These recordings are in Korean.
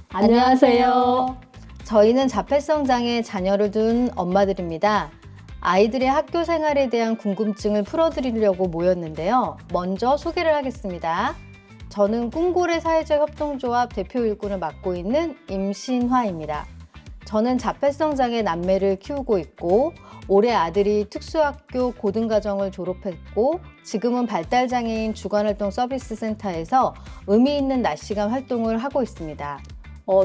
안녕하세요. 저희는 자폐성 장애 자녀를 둔 엄마들입니다. 아이들의 학교 생활에 대한 궁금증을 풀어드리려고 모였는데요. 먼저 소개를 하겠습니다. 저는 꿈고래 사회적 협동조합 대표 일꾼을 맡고 있는 임신화입니다. 저는 자폐성 장애 남매를 키우고 있고 올해 아들이 특수학교 고등과정을 졸업했고 지금은 발달장애인 주간활동 서비스 센터에서 의미 있는 낮 시간 활동을 하고 있습니다.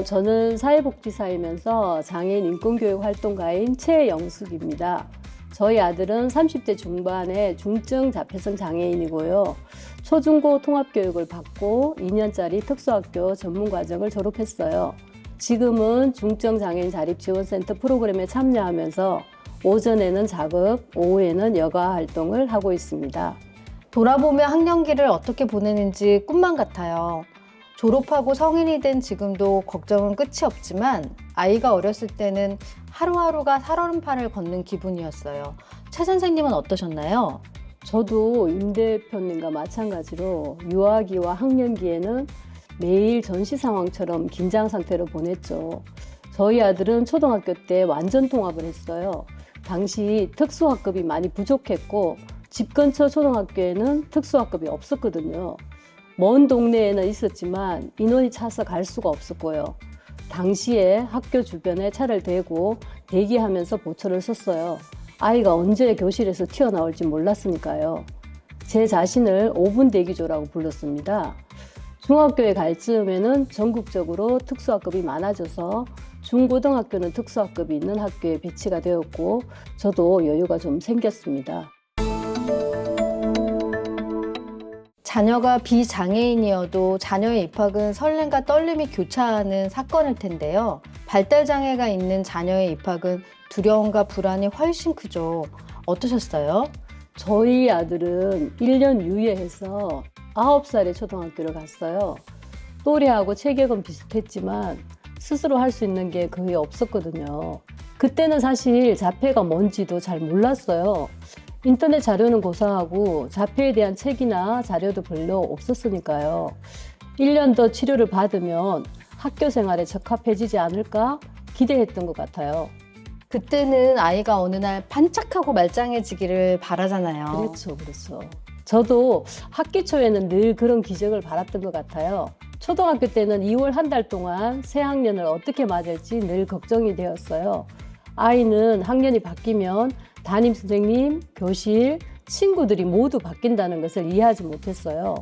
저는 사회복지사이면서 장애인 인권교육 활동가인 최영숙입니다. 저희 아들은 30대 중반의 중증 자폐성 장애인이고요. 초중고 통합교육을 받고 2년짜리 특수학교 전문과정을 졸업했어요. 지금은 중증 장애인 자립지원센터 프로그램에 참여하면서 오전에는 작업, 오후에는 여가 활동을 하고 있습니다. 돌아보면 학년기를 어떻게 보내는지 꿈만 같아요. 졸업하고 성인이 된 지금도 걱정은 끝이 없지만 아이가 어렸을 때는 하루하루가 살얼음판을 걷는 기분이었어요. 최 선생님은 어떠셨나요? 저도 임 대표님과 마찬가지로 유아기와 학년기에는 매일 전시 상황처럼 긴장 상태로 보냈죠. 저희 아들은 초등학교 때 완전 통합을 했어요. 당시 특수학급이 많이 부족했고 집 근처 초등학교에는 특수학급이 없었거든요. 먼 동네에는 있었지만 인원이 차서 갈 수가 없었고요. 당시에 학교 주변에 차를 대고 대기하면서 보초를 섰어요. 아이가 언제 교실에서 튀어나올지 몰랐으니까요. 제 자신을 5분 대기조라고 불렀습니다. 중학교에 갈 즈음에는 전국적으로 특수학급이 많아져서 중고등학교는 특수학급이 있는 학교에 배치가 되었고 저도 여유가 좀 생겼습니다. 자녀가 비장애인이어도 자녀의 입학은 설렘과 떨림이 교차하는 사건일 텐데요. 발달장애가 있는 자녀의 입학은 두려움과 불안이 훨씬 크죠. 어떠셨어요? 저희 아들은 1년 유예해서 9살에 초등학교를 갔어요. 또래하고 체격은 비슷했지만 스스로 할 수 있는 게 거의 없었거든요. 그때는 사실 자폐가 뭔지도 잘 몰랐어요. 인터넷 자료는 고사하고 자폐에 대한 책이나 자료도 별로 없었으니까요. 1년 더 치료를 받으면 학교 생활에 적합해지지 않을까 기대했던 것 같아요. 그때는 아이가 어느 날 반짝하고 말짱해지기를 바라잖아요. 그렇죠. 저도 학기 초에는 늘 그런 기적을 바랐던 것 같아요. 초등학교 때는 2월 한 달 동안 새 학년을 어떻게 맞을지 늘 걱정이 되었어요. 아이는 학년이 바뀌면 담임 선생님, 교실, 친구들이 모두 바뀐다는 것을 이해하지 못했어요.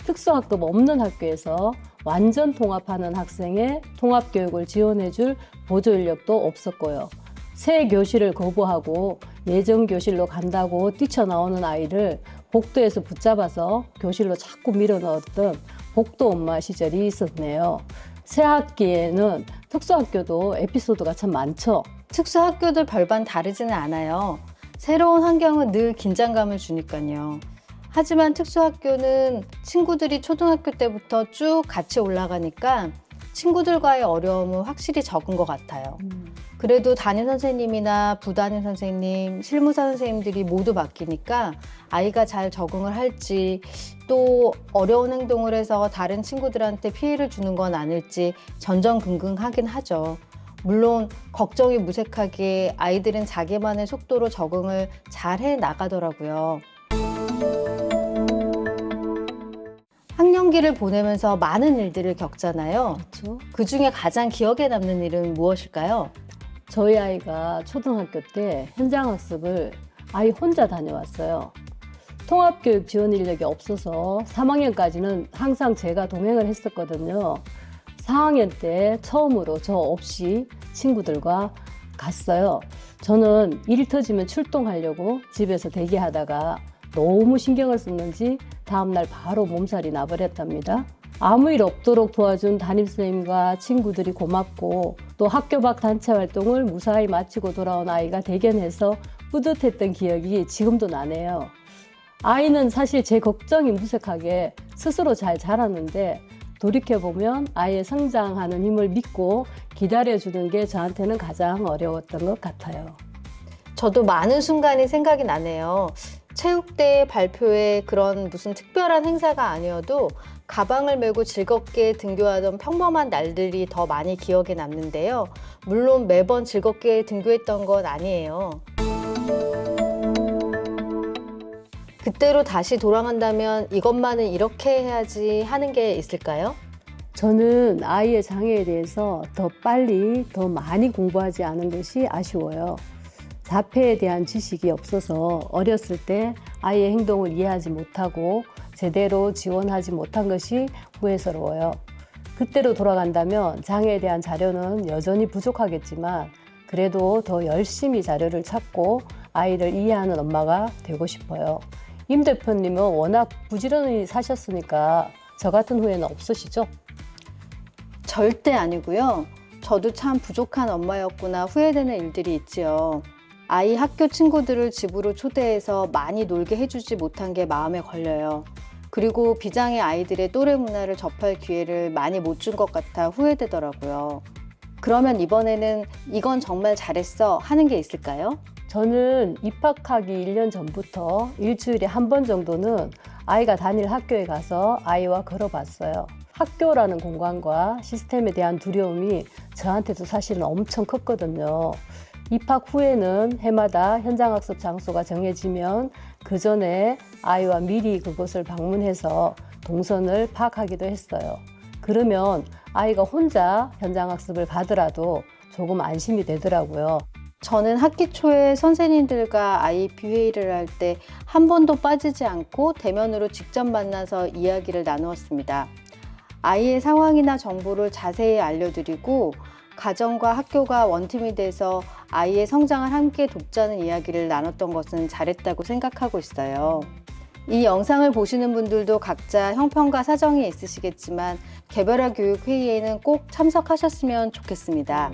특수학급 없는 학교에서 완전 통합하는 학생의 통합교육을 지원해줄 보조인력도 없었고요. 새 교실을 거부하고 예전 교실로 간다고 뛰쳐나오는 아이를 복도에서 붙잡아서 교실로 자꾸 밀어넣었던 복도 엄마 시절이 있었네요. 새 학기에는 특수학교도 에피소드가 참 많죠. 특수학교도 별반 다르지는 않아요. 새로운 환경은 늘 긴장감을 주니까요. 하지만 특수학교는 친구들이 초등학교 때부터 쭉 같이 올라가니까 친구들과의 어려움은 확실히 적은 것 같아요. 그래도 담임 선생님이나 부담임 선생님, 실무사 선생님들이 모두 바뀌니까 아이가 잘 적응을 할지 또 어려운 행동을 해서 다른 친구들한테 피해를 주는 건 아닐지 전전긍긍하긴 하죠. 물론 걱정이 무색하게 아이들은 자기만의 속도로 적응을 잘 해 나가더라고요. 학년기를 보내면서 많은 일들을 겪잖아요. 그렇죠? 그 중에 가장 기억에 남는 일은 무엇일까요? 저희 아이가 초등학교 때 현장학습을 아이 혼자 다녀왔어요. 통합교육 지원 인력이 없어서 3학년까지는 항상 제가 동행을 했었거든요. 4학년 때 처음으로 저 없이 친구들과 갔어요. 저는 일 터지면 출동하려고 집에서 대기하다가 너무 신경을 썼는지 다음날 바로 몸살이 나버렸답니다. 아무 일 없도록 도와준 담임선생님과 친구들이 고맙고 또 학교 밖 단체 활동을 무사히 마치고 돌아온 아이가 대견해서 뿌듯했던 기억이 지금도 나네요. 아이는 사실 제 걱정이 무색하게 스스로 잘 자랐는데 돌이켜보면 아이의 성장하는 힘을 믿고 기다려주는 게 저한테는 가장 어려웠던 것 같아요. 저도 많은 순간이 생각이 나네요. 체육대회 발표에 그런 무슨 특별한 행사가 아니어도 가방을 메고 즐겁게 등교하던 평범한 날들이 더 많이 기억에 남는데요. 물론 매번 즐겁게 등교했던 건 아니에요. 그때로 다시 돌아간다면 이것만은 이렇게 해야지 하는 게 있을까요? 저는 아이의 장애에 대해서 더 빨리, 더 많이 공부하지 않은 것이 아쉬워요. 자폐에 대한 지식이 없어서 어렸을 때 아이의 행동을 이해하지 못하고 제대로 지원하지 못한 것이 후회스러워요. 그때로 돌아간다면 장애에 대한 자료는 여전히 부족하겠지만 그래도 더 열심히 자료를 찾고 아이를 이해하는 엄마가 되고 싶어요. 임 대표님은 워낙 부지런히 사셨으니까 저 같은 후회는 없으시죠? 절대 아니고요. 저도 참 부족한 엄마였구나 후회되는 일들이 있지요. 아이 학교 친구들을 집으로 초대해서 많이 놀게 해주지 못한 게 마음에 걸려요. 그리고 비장애 아이들의 또래 문화를 접할 기회를 많이 못 준 것 같아 후회되더라고요. 그러면 이번에는 이건 정말 잘했어 하는 게 있을까요? 저는 입학하기 1년 전부터 일주일에 한 번 정도는 아이가 다닐 학교에 가서 아이와 걸어봤어요. 학교라는 공간과 시스템에 대한 두려움이 저한테도 사실은 엄청 컸거든요. 입학 후에는 해마다 현장학습 장소가 정해지면 그 전에 아이와 미리 그곳을 방문해서 동선을 파악하기도 했어요. 그러면 아이가 혼자 현장학습을 가더라도 조금 안심이 되더라고요. 저는 학기 초에 선생님들과 아이 비회의를 할 때 한 번도 빠지지 않고 대면으로 직접 만나서 이야기를 나누었습니다. 아이의 상황이나 정보를 자세히 알려드리고 가정과 학교가 원팀이 돼서 아이의 성장을 함께 돕자는 이야기를 나눴던 것은 잘했다고 생각하고 있어요. 이 영상을 보시는 분들도 각자 형편과 사정이 있으시겠지만 개별화 교육 회의에는 꼭 참석하셨으면 좋겠습니다.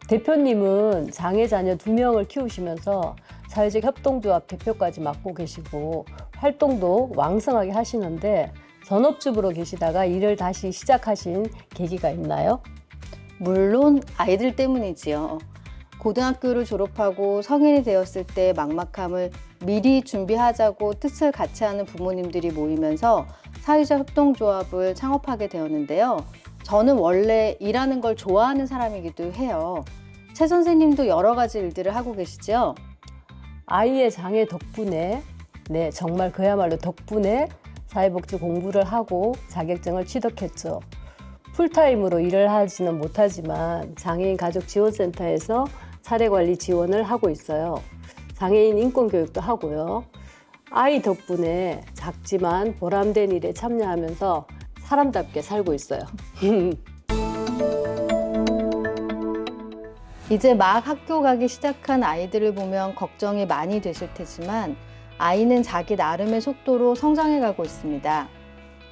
대표님은 장애 자녀 2명을 키우시면서 사회적 협동조합 대표까지 맡고 계시고 활동도 왕성하게 하시는데 전업주부로 계시다가 일을 다시 시작하신 계기가 있나요? 물론 아이들 때문이지요. 고등학교를 졸업하고 성인이 되었을 때 막막함을 미리 준비하자고 뜻을 같이 하는 부모님들이 모이면서 사회적 협동조합을 창업하게 되었는데요. 저는 원래 일하는 걸 좋아하는 사람이기도 해요. 최 선생님도 여러 가지 일들을 하고 계시죠? 아이의 장애 덕분에, 네, 정말 그야말로 덕분에 사회복지 공부를 하고 자격증을 취득했죠. 풀타임으로 일을 하지는 못하지만 장애인 가족지원센터에서 사례관리 지원을 하고 있어요. 장애인 인권교육도 하고요. 아이 덕분에 작지만 보람된 일에 참여하면서 사람답게 살고 있어요. 이제 막 학교 가기 시작한 아이들을 보면 걱정이 많이 되실 테지만 아이는 자기 나름의 속도로 성장해 가고 있습니다.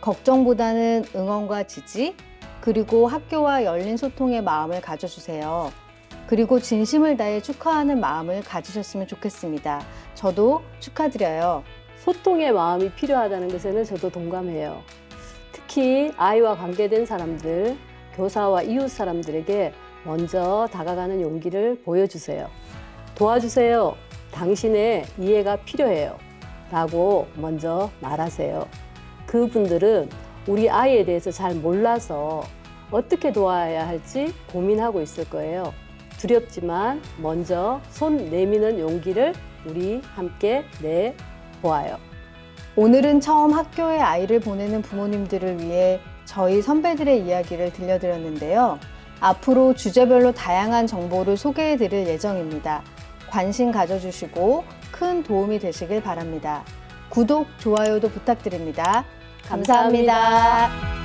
걱정보다는 응원과 지지, 그리고 학교와 열린 소통의 마음을 가져주세요. 그리고 진심을 다해 축하하는 마음을 가지셨으면 좋겠습니다. 저도 축하드려요. 소통의 마음이 필요하다는 것에는 저도 동감해요. 특히 아이와 관계된 사람들, 교사와 이웃 사람들에게 먼저 다가가는 용기를 보여주세요. 도와주세요. 당신의 이해가 필요해요. 라고 먼저 말하세요. 그분들은 우리 아이에 대해서 잘 몰라서 어떻게 도와야 할지 고민하고 있을 거예요. 두렵지만 먼저 손 내미는 용기를 우리 함께 내보아요. 오늘은 처음 학교에 아이를 보내는 부모님들을 위해 저희 선배들의 이야기를 들려드렸는데요. 앞으로 주제별로 다양한 정보를 소개해 드릴 예정입니다. 관심 가져주시고 큰 도움이 되시길 바랍니다. 구독, 좋아요도 부탁드립니다. 감사합니다.